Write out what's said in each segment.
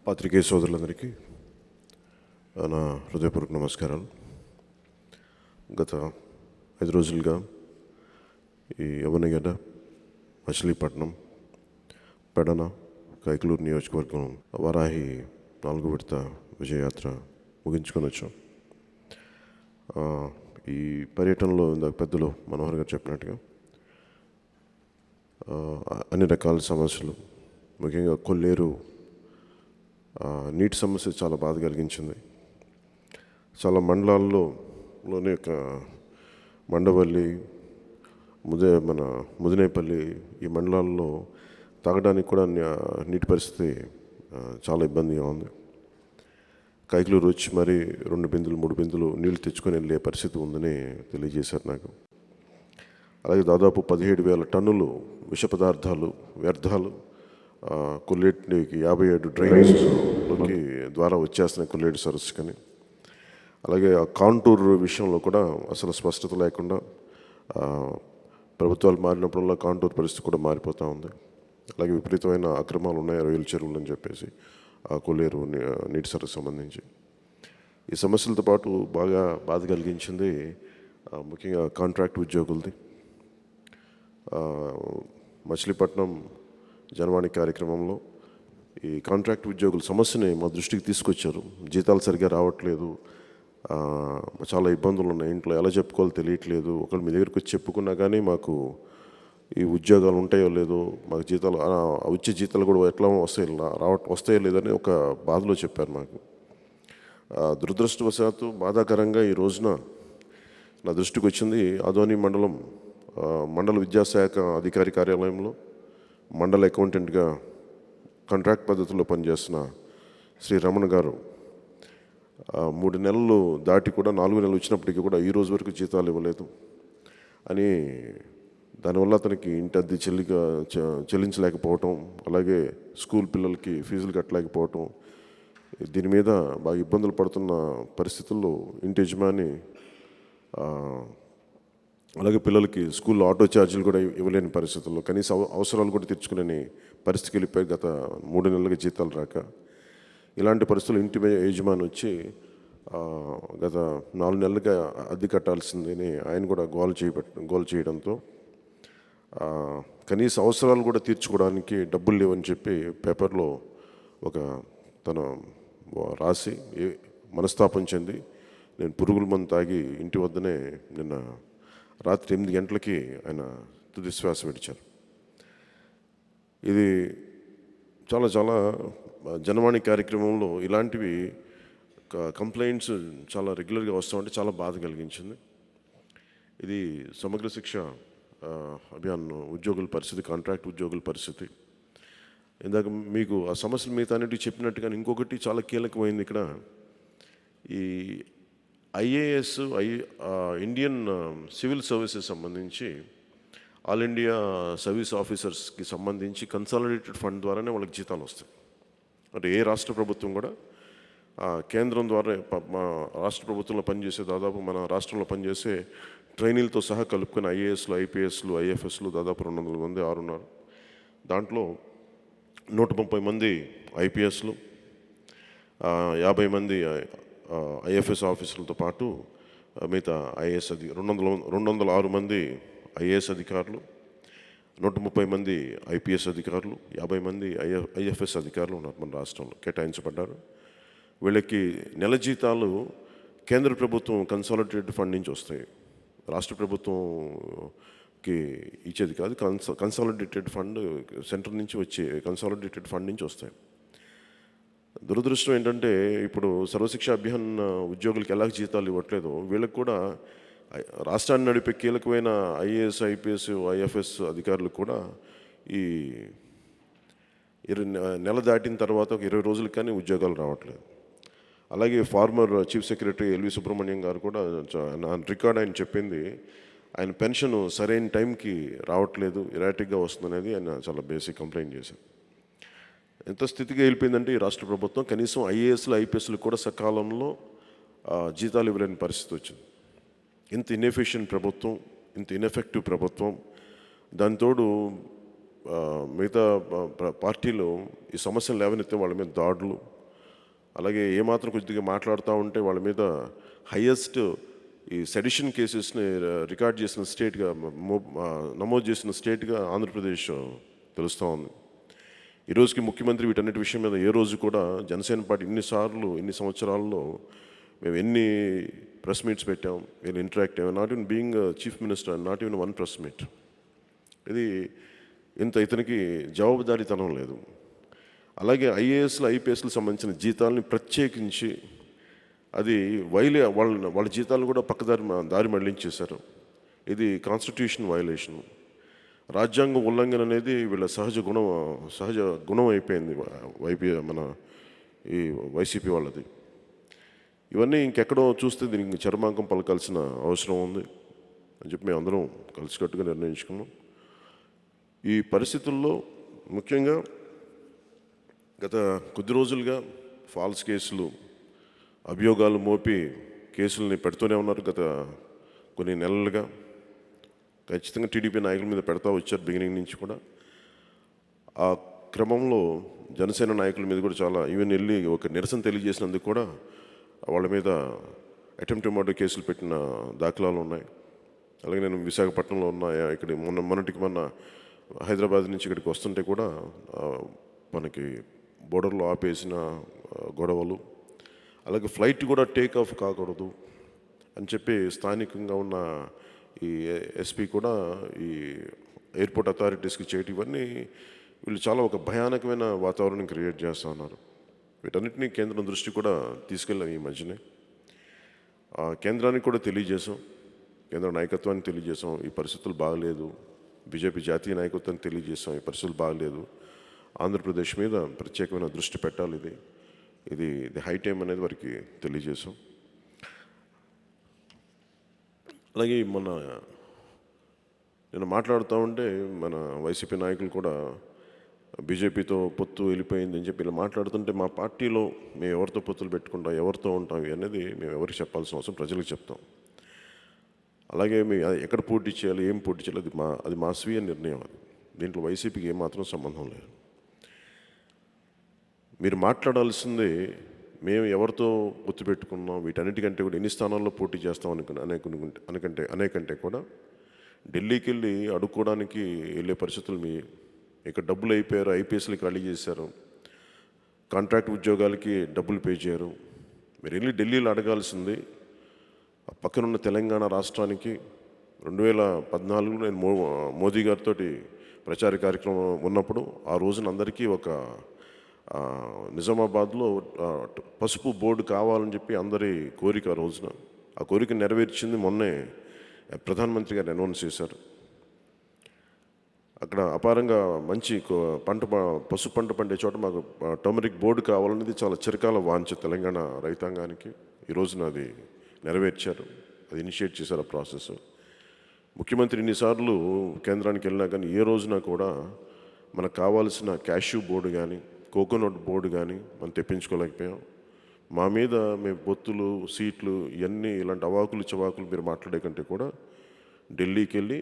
పాత్రికేయ సోదరులందరికీ నా హృదయపూర్వక నమస్కారాలు. గత 5 రోజులుగా ఈ యవనగడ్డ, మచిలీపట్నం, పెడన, కైకలూరు నియోజకవర్గం వారాహి 4వ విడత విజయయాత్ర ముగించుకొని వచ్చాం. ఈ పర్యటనలో ఇందాక పెద్దలు మనోహర్ గారు చెప్పినట్టుగా అన్ని రకాల సమస్యలు, ముఖ్యంగా కొల్లేరు నీటి సమస్య చాలా బాధ కలిగించింది. చాలా మండలాల్లోనే ఒక మండవల్లి, ముదినేపల్లి ఈ మండలాల్లో తాగడానికి కూడా నీటి పరిస్థితి చాలా ఇబ్బందిగా ఉంది. కైకలూరు వచ్చి మరి 2 బిందులు 3 బిందులు నీళ్లు తెచ్చుకొని వెళ్ళే పరిస్థితి ఉందని తెలియజేశారు నాకు. అలాగే దాదాపు 17,000 టన్నులు విష పదార్థాలు, వ్యర్థాలు కొల్లేటికి 57 డ్రైనేజ్లోకి ద్వారా వచ్చేస్తున్నాయి కొల్లేటి సరస్సుకని. అలాగే ఆ కాంటూర్ విషయంలో కూడా అసలు స్పష్టత లేకుండా ప్రభుత్వాలు మారినప్పుడల్లా కాంటూర్ పరిస్థితి కూడా మారిపోతూ ఉంది. అలాగే విపరీతమైన అక్రమాలు ఉన్నాయి రొయ్యల చెరువులు అని చెప్పేసి ఆ కొల్లేరు నీటి సరస్సు సంబంధించి. ఈ సమస్యలతో పాటు బాగా బాధ కలిగించింది ముఖ్యంగా కాంట్రాక్ట్ ఉద్యోగులది. మచిలీపట్నం జనవాణి కార్యక్రమంలో ఈ కాంట్రాక్ట్ ఉద్యోగుల సమస్యని మా దృష్టికి తీసుకొచ్చారు. జీతాలు సరిగ్గా రావట్లేదు, చాలా ఇబ్బందులు ఉన్నాయి, ఇంట్లో ఎలా చెప్పుకోవాలో తెలియట్లేదు, ఒకళ్ళు మీ దగ్గరికి వచ్చి చెప్పుకున్నా కానీ మాకు ఈ ఉద్యోగాలు ఉంటాయో లేదో, మాకు జీతాలు వచ్చే జీతాలు కూడా ఎట్లా వస్తాయో లేదని ఒక బాధలో చెప్పారు మాకు. దురదృష్టవశాత్తు బాధాకరంగా ఈ రోజున నా దృష్టికి వచ్చింది ఆదోని మండల విద్యాశాఖ అధికారి కార్యాలయంలో మండల అకౌంటెంట్గా కాంట్రాక్ట్ పద్ధతిలో పనిచేస్తున్న శ్రీ రమణ గారు 3 నెలలు దాటి కూడా 4 నెలలు వచ్చినప్పటికీ కూడా ఈ రోజు వరకు జీతాలు ఇవ్వలేదు అని, దానివల్ల అతనికి ఇంటి అద్దె చెల్లించలేకపోవటం, అలాగే స్కూల్ పిల్లలకి ఫీజులు కట్టలేకపోవటం, దీని మీద బాగా ఇబ్బందులు పడుతున్న పరిస్థితుల్లో ఇంటి యజమాని అలాగే పిల్లలకి స్కూల్లో ఆటో ఛార్జీలు కూడా ఇవ్వలేని పరిస్థితుల్లో, కనీస అవసరాలు కూడా తీర్చుకునే పరిస్థితికి వెళ్ళిపోయి గత 3 నెలలుగా జీతాలు రాక. ఇలాంటి పరిస్థితులు ఇంటి యజమాని వచ్చి గత 4 నెలలుగా అద్దె కట్టాల్సిందని ఆయన కూడా గోల్ చేయడంతో కనీస అవసరాలు కూడా తీర్చుకోవడానికి డబ్బులు లేవని చెప్పి పేపర్లో తను రాసి మనస్తాపం చెంది నేను పురుగుల మందు తాగి ఇంటి వద్దనే నిన్న రాత్రి 8 గంటలకి ఆయన తుది శ్వాస విడిచారు. ఇది చాలా చాలా జనవాణి కార్యక్రమంలో ఇలాంటివి కంప్లైంట్స్ చాలా రెగ్యులర్గా వస్తామంటే చాలా బాధ కలిగించింది. ఇది సమగ్ర శిక్ష అభియాన్ ఉద్యోగుల పరిస్థితి, కాంట్రాక్ట్ ఉద్యోగుల పరిస్థితి. ఇందాక మీకు ఆ సమస్యలు మిగతా అన్నిటికీ చెప్పినట్టుగా ఇంకొకటి చాలా కీలకమైంది ఇక్కడ. ఈ ఐఏఎస్ ఇండియన్ సివిల్ సర్వీసెస్ సంబంధించి ఆల్ ఇండియా సర్వీస్ ఆఫీసర్స్కి సంబంధించి కన్సాలిడేటెడ్ ఫండ్ ద్వారానే వాళ్ళకి జీతాలు వస్తాయి. అంటే ఏ రాష్ట్ర ప్రభుత్వం కూడా కేంద్రం ద్వారా రాష్ట్ర ప్రభుత్వంలో పనిచేసే దాదాపు మన రాష్ట్రంలో పనిచేసే ట్రైనీలతో సహా కలుపుకొని ఐఏఎస్లు, ఐపీఎస్లు, ఐఎఫ్ఎస్లు దాదాపు 200 మంది ఉన్నారు. దాంట్లో 130 మంది ఐపీఎస్లు, 50 మంది ఐఎఫ్ఎస్ ఆఫీసర్లతో పాటు మిగతా ఐఏఎస్ 206 మంది ఐఏఎస్ అధికారులు, 130 మంది ఐపీఎస్ అధికారులు, 50 మంది ఐఎఫ్ఎస్ అధికారులు ఉన్నారు మన రాష్ట్రంలో కేటాయించబడ్డారు. వీళ్ళకి నెల జీతాలు కేంద్ర ప్రభుత్వం కన్సాలిడేటెడ్ ఫండ్ నుంచి వస్తాయి, రాష్ట్ర ప్రభుత్వంకి ఇచ్చేది కాదు. కన్సాలిడేటెడ్ ఫండ్ సెంటర్ నుంచి వచ్చే కన్సాలిడేటెడ్ ఫండ్ నుంచి వస్తాయి. దురదృష్టం ఏంటంటే ఇప్పుడు సర్వశిక్ష అభియాన్ ఉద్యోగులకి ఎలా జీతాలు ఇవ్వట్లేదో వీళ్ళకి కూడా రాష్ట్రాన్ని నడిపే కీలకమైన ఐఏఎస్, ఐపీఎస్, ఐఎఫ్ఎస్ అధికారులకు కూడా ఈ నెల దాటిన తర్వాత ఒక 20 రోజులకు కానీ ఉద్యోగాలు రావట్లేదు. అలాగే former chief secretary LV Subrahmanyam గారు కూడా రికార్డ్ ఆయన చెప్పింది, ఆయన పెన్షన్ సరైన టైంకి రావట్లేదు, ఇరాటిక్గా వస్తుందనేది ఆయన చాలా బేసిక్ కంప్లైంట్ చేశారు. ఎంత స్థితిగా వెళ్ళిపోయిందంటే ఈ రాష్ట్ర ప్రభుత్వం కనీసం ఐఏఎస్లు, ఐపీఎస్లు కూడా సకాలంలో జీతాలు ఇవ్వలేని పరిస్థితి వచ్చింది. ఇంత ఇన్ఎఫిషియెంట్ ప్రభుత్వం, ఇంత ఇన్ఎఫెక్టివ్ ప్రభుత్వం, దానితోడు మిగతా పార్టీలు ఈ సమస్యలు లేవనెత్తే వాళ్ళ మీద దాడులు, అలాగే ఏమాత్రం కొద్దిగా మాట్లాడుతూ ఉంటే వాళ్ళ మీద హయ్యెస్ట్ ఈ సెడిషన్ కేసెస్ని రికార్డ్ చేసిన స్టేట్గా నమోదు చేసిన స్టేట్గా ఆంధ్రప్రదేశ్ తెలుస్తూ ఉంది. ఈరోజుకి ముఖ్యమంత్రి వీటన్నిటి విషయం మీద ఏ రోజు కూడా జనసేన పార్టీ ఇన్ని సంవత్సరాల్లో మేము ఎన్ని ప్రెస్ మీట్స్ పెట్టాం, వీళ్ళు ఇంటరాక్ట్ అయ్యాం. Not even being chief minister, not even one press meet. ఇది ఇతనికి జవాబుదారీతనం లేదు. అలాగే ఐఏఎస్లు ఐపీఎస్లకు సంబంధించిన జీతాలని ప్రత్యేకించి అది వాళ్ళ జీతాలను కూడా దారి మళ్లించేశారు. ఇది కాన్స్టిట్యూషన్ వైలేషన్, రాజ్యాంగ ఉల్లంఘన అనేది వీళ్ళ సహజ గుణం అయిపోయింది మన ఈ వైసీపీ వాళ్ళది. ఇవన్నీ ఇంకెక్కడో చూస్తే దీనికి చర్మాంకం పలకాల్సిన అవసరం ఉంది అని చెప్పి మేము అందరం కలిసికట్టుగా నిర్ణయించుకున్నాం. ఈ పరిస్థితుల్లో ముఖ్యంగా గత కొద్ది రోజులుగా ఫాల్స్ కేసులు, అభియోగాలు మోపి కేసుల్ని పెడుతూనే ఉన్నారు. గత కొన్ని నెలలుగా ఖచ్చితంగా టీడీపీ నాయకుల మీద పెడతా వచ్చారు బిగినింగ్ నుంచి కూడా. ఆ క్రమంలో జనసేన నాయకుల మీద కూడా చాలా ఈవెన్ వెళ్ళి ఒక నిరసన తెలియజేసినందుకు కూడా వాళ్ళ మీద అటెంప్ట్ మర్డర్ కేసులు పెట్టిన దాఖలాలు ఉన్నాయి. అలాగే నేను విశాఖపట్నంలో ఉన్న ఇక్కడ మొన్న హైదరాబాద్ నుంచి ఇక్కడికి వస్తుంటే కూడా మనకి బోర్డర్లో ఆపేసిన గొడవలు, అలాగే ఫ్లైట్ కూడా టేక్ ఆఫ్ కాకూడదు అని చెప్పి స్థానికంగా ఉన్న ఈ ఎస్పీ కూడా ఈ ఎయిర్పోర్ట్ అథారిటీస్కి చేయటం, ఇవన్నీ వీళ్ళు చాలా ఒక భయానకమైన వాతావరణం క్రియేట్ చేస్తూ ఉన్నారు. వీటన్నిటినీ కేంద్రం దృష్టి కూడా తీసుకెళ్ళాం ఈ మధ్యనే. కేంద్రానికి కూడా తెలియజేసాం, కేంద్ర నాయకత్వానికి తెలియజేసాం ఈ పరిస్థితులు బాగలేదు. బీజేపీ జాతీయ నాయకత్వానికి తెలియజేసాం ఈ పరిస్థితులు బాగలేదు, ఆంధ్రప్రదేశ్ మీద ప్రత్యేకమైన దృష్టి పెట్టాలి, ఇది హై టైం అనేది వారికి తెలియజేసాం. అలాగే నేను మాట్లాడుతూ ఉంటే మన వైసీపీ నాయకులు కూడా బీజేపీతో పొత్తు వెళ్ళిపోయింది అని చెప్పి ఇలా మాట్లాడుతుంటే, మా పార్టీలో మేము ఎవరితో పొత్తులు పెట్టుకుంటాం, ఎవరితో ఉంటాం అనేది మేము ఎవరికి చెప్పాల్సిన అవసరం, ప్రజలకు చెప్తాం. అలాగే మేము ఎక్కడ పోటీ చేయాలి, ఏం పోటీ చేయాలి, అది మా స్వీయ నిర్ణయం. అది దీంట్లో వైసీపీకి ఏమాత్రం సంబంధం లేదు. మీరు మాట్లాడాల్సిందే మేము ఎవరితో పొత్తు పెట్టుకున్నాం, వీటన్నిటికంటే కూడా ఎన్ని స్థానాల్లో పోటీ చేస్తాం అనేకంటే కూడా ఢిల్లీకి వెళ్ళి అడుక్కోవడానికి వెళ్ళే పరిస్థితులు ఇక్కడ డబ్బులు అయిపోయారు, ఐపీఎస్లు ఖాళీ చేశారు, కాంట్రాక్ట్ ఉద్యోగాలకి డబ్బులు పే చేయరు. మీరు వెళ్ళి ఢిల్లీలో అడగాల్సింది. పక్కనున్న తెలంగాణ రాష్ట్రానికి 2014లో నేను మోదీ గారితో ప్రచార కార్యక్రమం ఉన్నప్పుడు ఆ రోజున అందరికీ ఒక నిజామాబాద్లో పసుపు బోర్డు కావాలని చెప్పి అందరి కోరిక. ఆ రోజున ఆ కోరిక నెరవేర్చింది మొన్నే ప్రధానమంత్రి గారు అనౌన్స్ చేశారు. అక్కడ అపారంగా మంచి పసుపు పంట పండే చోట మాకు టర్మరిక్ బోర్డు కావాలనేది చాలా చిరకాల వాంఛ తెలంగాణ రైతాంగానికి. ఈ రోజున అది నెరవేర్చారు, అది ఇనిషియేట్ చేశారు ఆ ప్రాసెస్. ముఖ్యమంత్రి ఇన్నిసార్లు కేంద్రానికి వెళ్ళినా కానీ ఏ రోజున కూడా మనకు కావాల్సిన క్యాష్యూ బోర్డు కానీ కోకోనట్ బోర్డు కానీ మనం తెప్పించుకోలేకపోయాం. మా మీద మేము పొత్తులు, సీట్లు, ఇవన్నీ ఇలాంటి అవాకులు చవాకులు మీరు మాట్లాడే కంటే కూడా ఢిల్లీకి వెళ్ళి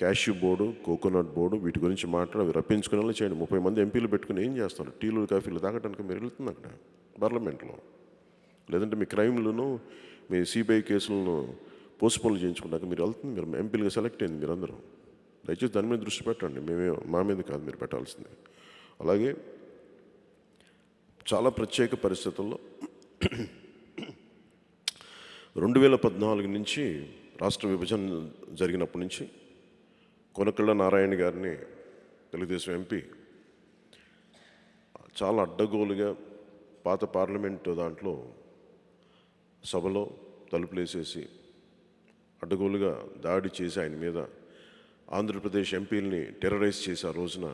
క్యాష్యూ బోర్డు, కోకోనట్ బోర్డు వీటి గురించి అవి రప్పించుకునేలా చేయండి. 30 మంది ఎంపీలు పెట్టుకుని ఏం చేస్తారు? టీలు కాఫీలు తాగడానికి మీరు వెళ్తుంది అక్కడ పార్లమెంట్లో. లేదంటే మీ క్రైమ్లను, మీ సిబిఐ కేసులను పోస్ట్పోన్లు చేయించుకున్నాక మీరు మీరు ఎంపీలుగా సెలెక్ట్ అయింది మీరందరూ. దయచేసి దాని మీద దృష్టి పెట్టండి, మా మీద కాదు మీరు పెట్టాల్సింది. అలాగే చాలా ప్రత్యేక పరిస్థితుల్లో 2014 నుంచి రాష్ట్ర విభజన జరిగినప్పటి నుంచి కొనకళ్ళ నారాయణ గారిని తెలుగుదేశం ఎంపీ చాలా అడ్డగోలుగా పాత పార్లమెంటు దాంట్లో సభలో తలుపులేసేసి అడ్డగోలుగా దాడి చేసి ఆయన మీద ఆంధ్రప్రదేశ్ ఎంపీలని టెర్రరైజ్ చేసి ఆ రోజున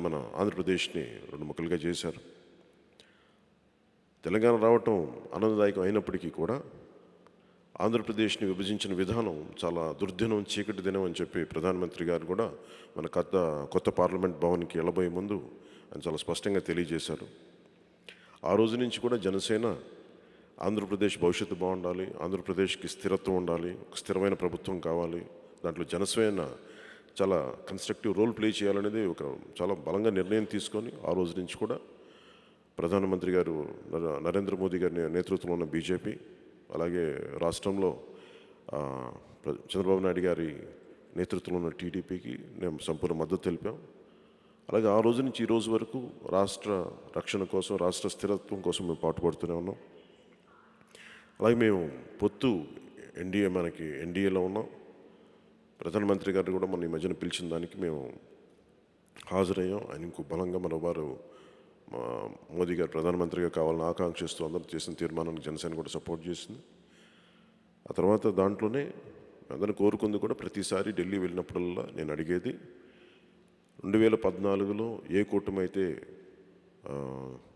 మన ఆంధ్రప్రదేశ్ని 2 ముక్కలుగా చేశారు. తెలంగాణ రావటం ఆనందదాయకం అయినప్పటికీ కూడా ఆంధ్రప్రదేశ్ని విభజించిన విధానం చాలా దుర్దినం, చీకటి దినం అని చెప్పి ప్రధానమంత్రి గారు కూడా మన కొత్త పార్లమెంట్ భవన్కి వెళ్ళబోయే ముందు ఆయన చాలా స్పష్టంగా తెలియజేశారు. ఆ రోజు నుంచి కూడా జనసేన ఆంధ్రప్రదేశ్ భవిష్యత్తు బాగుండాలి, ఆంధ్రప్రదేశ్కి స్థిరత్వం ఉండాలి, ఒక స్థిరమైన ప్రభుత్వం కావాలి, దాంట్లో చాలా కన్స్ట్రక్టివ్ రోల్ ప్లే చేయాలనేది ఒక చాలా బలంగా నిర్ణయం తీసుకొని ఆ రోజు నుంచి కూడా ప్రధానమంత్రి గారు నరేంద్ర మోదీ గారి నేతృత్వంలో ఉన్న బీజేపీ, అలాగే రాష్ట్రంలో చంద్రబాబు నాయుడు గారి నేతృత్వంలో ఉన్న టీడీపీకి మేము సంపూర్ణ మద్దతు తెలిపాం. అలాగే ఆ రోజు నుంచి ఈ రోజు వరకు రాష్ట్ర రక్షణ కోసం, రాష్ట్ర స్థిరత్వం కోసం మేము పాటుపడుతూనే ఉన్నాం. అలాగే మేము పొత్తు ఎన్డీఏలో ఉన్నాం. ప్రధానమంత్రి గారు కూడా మన ఈ మధ్యన పిలిచిన దానికి మేము హాజరయ్యాం. ఆయన ఇంకో బలంగా మరోవారు మోదీ గారు ప్రధానమంత్రిగా కావాలని ఆకాంక్షిస్తూ అందరూ చేసిన తీర్మానానికి జనసేన కూడా సపోర్ట్ చేసింది. ఆ తర్వాత దాంట్లోనే అందరిని కోరుకుంది కూడా ప్రతిసారి ఢిల్లీ వెళ్ళినప్పుడల్లా నేను అడిగేది 2014లో ఏ కూటమి అయితే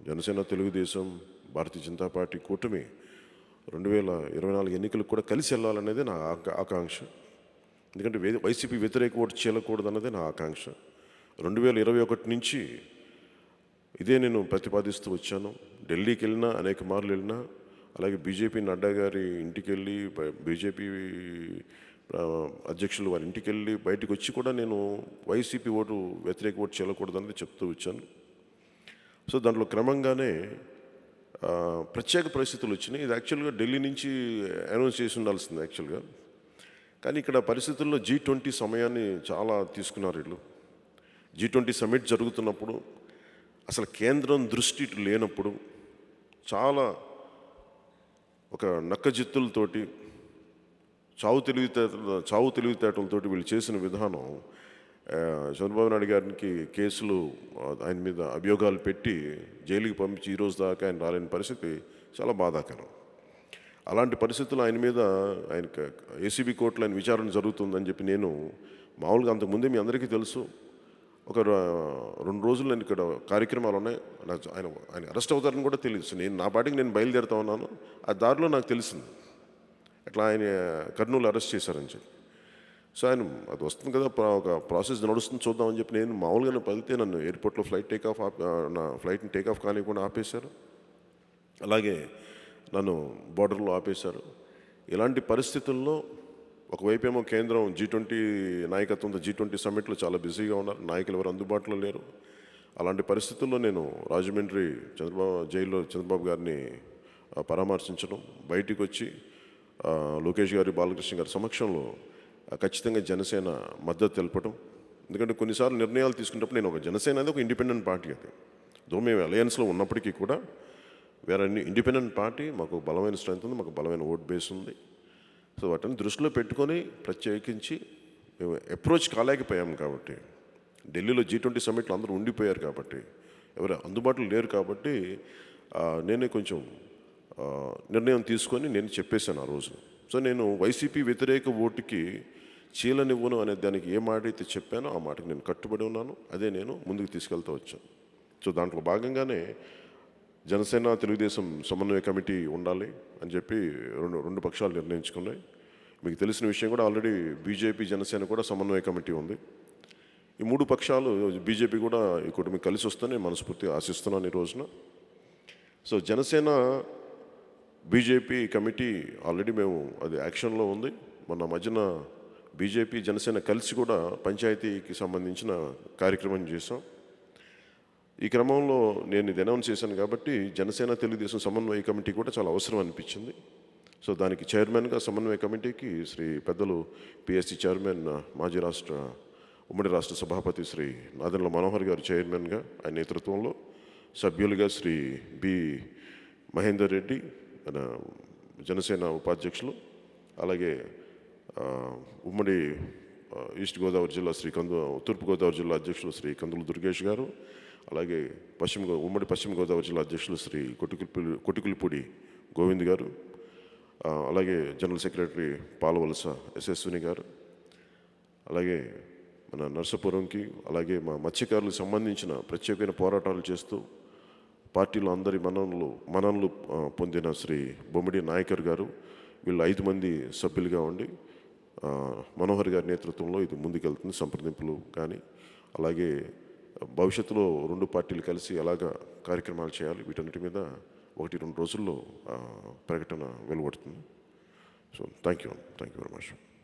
జనసేన, తెలుగుదేశం, భారతీయ జనతా పార్టీ కూటమి 2024 ఎన్నికలకు కూడా కలిసి వెళ్ళాలనేది నా ఆకాంక్ష. ఎందుకంటే వైసీపీ వ్యతిరేక ఓటు చేయకూడదు అన్నదే నా ఆకాంక్ష. 2021 నుంచి ఇదే నేను ప్రతిపాదిస్తూ వచ్చాను. ఢిల్లీకి వెళ్ళినా, అనేక మార్లు వెళ్ళినా, అలాగే బీజేపీ నడ్డా గారి ఇంటికి వెళ్ళి, బీజేపీ అధ్యక్షులు వారి ఇంటికి వెళ్ళి బయటకు వచ్చి కూడా నేను వైసీపీ వ్యతిరేక ఓటు చేయకూడదన్నది చెప్తూ వచ్చాను. సో దాంట్లో క్రమంగానే ప్రత్యేక పరిస్థితులు వచ్చినాయి. ఇది యాక్చువల్గా ఢిల్లీ నుంచి అనౌన్స్ చేసి ఉండాల్సింది యాక్చువల్గా. కానీ ఇక్కడ పరిస్థితుల్లో G20 సమయాన్ని చాలా తీసుకున్నారు వీళ్ళు. G20 సమ్మిట్ జరుగుతున్నప్పుడు, అసలు కేంద్రం దృష్టి లేనప్పుడు, చాలా ఒక నక్కజిత్తులతోటి చావు తెలివితేటలతోటి వీళ్ళు చేసిన విధానం, చంద్రబాబు నాయుడు గారికి కేసులు ఆయన మీద అభియోగాలు పెట్టి జైలుకి పంపించి ఈరోజు దాకా ఆయన రాలేని పరిస్థితి చాలా బాధాకరం. అలాంటి పరిస్థితులు ఆయన మీద ఏసీబీ కోర్టులో ఆయన విచారణ జరుగుతుందని చెప్పి నేను మామూలుగా అంతకుముందే మీ అందరికీ తెలుసు. ఒక 2 రోజులు నేను ఇక్కడ కార్యక్రమాలు ఉన్నాయి. ఆయన అరెస్ట్ అవుతారని కూడా తెలుసు. నా పాటికి నేను బయలుదేరుతా ఉన్నాను. ఆ దారిలో నాకు తెలిసింది అట్లా ఆయన కర్నూలు అరెస్ట్ చేశారని చెప్పి. సో ఆయన అది వస్తుంది కదా, ఒక ప్రాసెస్ నడుస్తుంది చూద్దామని చెప్పి నేను మామూలుగానే పలితే నన్ను ఎయిర్పోర్ట్లో నా ఫ్లైట్ని టేకాఫ్ కానివ్వకుండా ఆపేశారు. అలాగే నన్ను బోర్డర్లో ఆపేశారు. ఇలాంటి పరిస్థితుల్లో ఒకవైపు ఏమో కేంద్రం G20 నాయకత్వంతో G20 సమ్మిట్లో చాలా బిజీగా ఉన్నారు. నాయకులు ఎవరు అందుబాటులో లేరు. అలాంటి పరిస్థితుల్లో నేను రాజమండ్రి జైల్లో చంద్రబాబు గారిని పరామర్శించడం, బయటికి వచ్చి లోకేష్ గారి, బాలకృష్ణ గారి సమక్షంలో ఖచ్చితంగా జనసేన మద్దతు తెలపడం. ఎందుకంటే కొన్నిసార్లు నిర్ణయాలు తీసుకున్నప్పుడు నేను జనసేన అనేది ఒక ఇండిపెండెంట్ పార్టీ, అది దో మేము అలయన్స్లో ఉన్నప్పటికీ కూడా వేరే ఇండిపెండెంట్ పార్టీ, మాకు బలమైన స్ట్రెంత్ ఉంది, మాకు బలమైన ఓట్ బేస్ ఉంది. సో వాటిని దృష్టిలో పెట్టుకొని ప్రత్యేకించి మేము అప్రోచ్ కాలేకపోయాం. కాబట్టి ఢిల్లీలో G20 సమ్మిట్లో అందరూ ఉండిపోయారు కాబట్టి, ఎవరు అందుబాటులో లేరు కాబట్టి నేనే కొంచెం నిర్ణయం తీసుకొని నేను చెప్పేశాను ఆ రోజు. సో నేను వైసీపీ వ్యతిరేక ఓటుకి చీలనివ్వను అనే దానికి ఏ మాట అయితే చెప్పానో ఆ మాటకి నేను కట్టుబడి ఉన్నాను. అదే నేను ముందుకు తీసుకెళ్తూ వచ్చాను. సో దాంట్లో భాగంగానే జనసేన, తెలుగుదేశం సమన్వయ కమిటీ ఉండాలి అని చెప్పి రెండు పక్షాలు నిర్ణయించుకున్నాయి. మీకు తెలిసిన విషయం కూడా, ఆల్రెడీ బీజేపీ, జనసేన కూడా సమన్వయ కమిటీ ఉంది. ఈ 3 పక్షాలు, బీజేపీ కూడా ఈ కూటమి కలిసి వస్తేనే మనస్ఫూర్తిగా ఆశిస్తున్నాను ఈ రోజున. So Janasena BJP committee already మేము అది యాక్షన్లో ఉంది. మొన్న మధ్యన బీజేపీ, జనసేన కలిసి కూడా పంచాయతీకి సంబంధించిన కార్యక్రమం చేసాం. ఈ క్రమంలో నేను ఇది అనౌన్స్ చేశాను కాబట్టి జనసేన, తెలుగుదేశం సమన్వయ కమిటీ కూడా చాలా అవసరం అనిపించింది. సో దానికి చైర్మన్గా సమన్వయ కమిటీకి శ్రీ పెద్దలు పిఎస్సి చైర్మన్, మాజీ ఉమ్మడి రాష్ట్ర సభాపతి శ్రీ నాదెండ్ల మనోహర్ గారు చైర్మన్గా, ఆయన నేతృత్వంలో సభ్యులుగా శ్రీ బి మహేందర్ రెడ్డి మన జనసేన ఉపాధ్యక్షులు, అలాగే ఉమ్మడి ఈస్ట్ గోదావరి జిల్లా తూర్పుగోదావరి జిల్లా అధ్యక్షులు శ్రీ కందులు దుర్గేష్ గారు, అలాగే ఉమ్మడి పశ్చిమ గోదావరి జిల్లా అధ్యక్షులు శ్రీ కొటికులపూడి గోవింద్ గారు, అలాగే జనరల్ సెక్రటరీ పాలవలస యశస్విని గారు, అలాగే మన నర్సాపురంకి, అలాగే మా మత్స్యకారులకు సంబంధించిన ప్రత్యేకమైన పోరాటాలు చేస్తూ పార్టీలో అందరి మన్ననలు పొందిన శ్రీ బొమ్మిడి నాయకర్ గారు, వీళ్ళు 5 మంది సభ్యులుగా ఉండి మనోహర్ గారి నేతృత్వంలో ఇది ముందుకెళ్తుంది. సంప్రదింపులు కానీ, అలాగే భవిష్యత్తులో 2 పార్టీలు కలిసి ఎలాగ కార్యక్రమాలు చేయాలి, వీటన్నిటి మీద 1-2 రోజుల్లో ప్రకటన వెలువడుతుంది. So thank you very much.